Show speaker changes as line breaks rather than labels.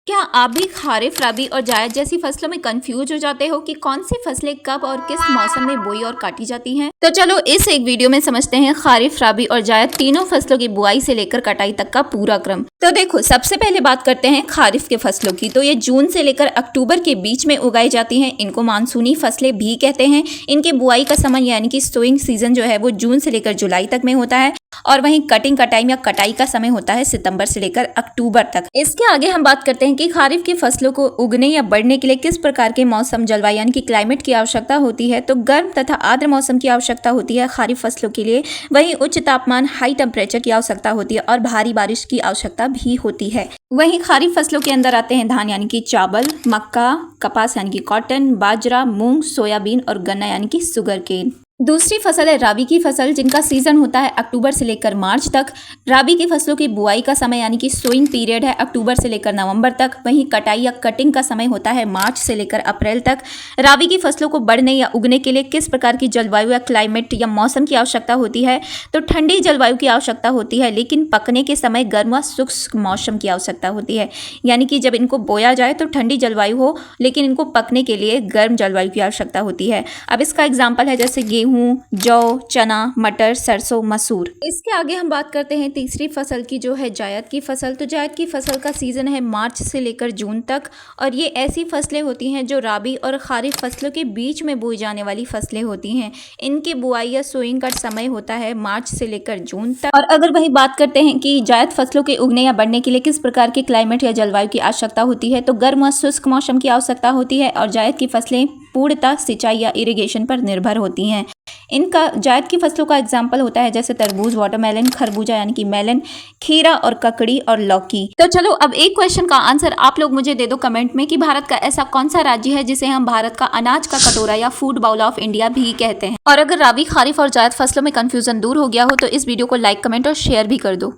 क्या आप भी खारिफ, रबी और जायद जैसी फसलों में कंफ्यूज हो जाते हो कि कौन सी फसलें कब और किस मौसम में बोई और काटी जाती हैं? तो चलो इस एक वीडियो में समझते हैं खारिफ, रबी और जायद तीनों फसलों की बुआई से लेकर कटाई तक का पूरा क्रम। तो देखो, सबसे पहले बात करते हैं खारिफ के फसलों की। तो ये जून से लेकर अक्टूबर के बीच में उगाई जाती हैं। इनको मानसूनी फसलें भी कहते हैं। इनकी बुआई का समय यानी कि सोइंग सीजन जो है वो जून से लेकर जुलाई तक में होता है और वहीं कटिंग का टाइम या कटाई का समय होता है सितंबर से लेकर अक्टूबर तक। इसके आगे हम बात करते हैं कि खारिफ की फसलों को उगने या बढ़ने के लिए किस प्रकार के मौसम, जलवायु यानी कि क्लाइमेट की आवश्यकता होती है। तो गर्म तथा आर्द्र मौसम की आवश्यकता होती है खारिफ फसलों के लिए। वहीं उच्च तापमान, हाई टेम्परेचर की आवश्यकता होती है और भारी बारिश की आवश्यकता भी होती है। वहीं खारिफ फसलों के अंदर आते हैं धान यानी कि चावल, मक्का, कपास यानी कि कॉटन, बाजरा, मूंग, सोयाबीन और गन्ना यानी कि शुगर केन। दूसरी फसल है राबी की फसल, जिनका सीजन होता है अक्टूबर से लेकर मार्च तक। राबी की फसलों की बुआई का समय यानी कि सोइंग पीरियड है अक्टूबर से लेकर नवंबर तक। वहीं कटाई या कटिंग का समय होता है मार्च से लेकर अप्रैल तक। राबी की फसलों को बढ़ने या उगने के लिए किस प्रकार की जलवायु या क्लाइमेट या मौसम की आवश्यकता होती है? तो ठंडी जलवायु की आवश्यकता होती है, लेकिन पकने के समय गर्म व शुष्क मौसम की आवश्यकता होती है। यानी कि जब इनको बोया जाए तो ठंडी जलवायु हो, लेकिन इनको पकने के लिए गर्म जलवायु की आवश्यकता होती है। अब इसका एग्जाम्पल है जैसे गेहूं, जौ, चना, मटर, सरसों, मसूर। इसके आगे हम बात करते हैं तीसरी फसल की, जो है जायद की फसल। तो जायद की फसल का सीजन है मार्च से लेकर जून तक और ये ऐसी फसलें होती हैं जो राबी और खारिफ फसलों के बीच में बोई जाने वाली फसलें होती हैं। इनकी बुआई या सोइंग का समय होता है मार्च से लेकर जून तक। और अगर वही बात करते हैं कि जायद फसलों के उगने या बढ़ने के लिए किस प्रकार के क्लाइमेट या जलवायु की आवश्यकता होती है, तो गर्म व शुष्क मौसम की आवश्यकता होती है और जायद की फसलें पूर्णतः सिंचाई या इरिगेशन पर निर्भर होती हैं। इनका जायद की फसलों का एग्जाम्पल होता है जैसे तरबूज, वाटरमेलन, खरबूजा यानी कि मेलन, खीरा और ककड़ी और लौकी। तो चलो अब एक क्वेश्चन का आंसर आप लोग मुझे दे दो कमेंट में कि भारत का ऐसा कौन सा राज्य है जिसे हम भारत का अनाज का कटोरा या फूड बाउल ऑफ इंडिया भी कहते हैं। और अगर राबी, खारिफ और जायद फसलों में कंफ्यूजन दूर हो गया हो तो इस वीडियो को लाइक, कमेंट और शेयर भी कर दो।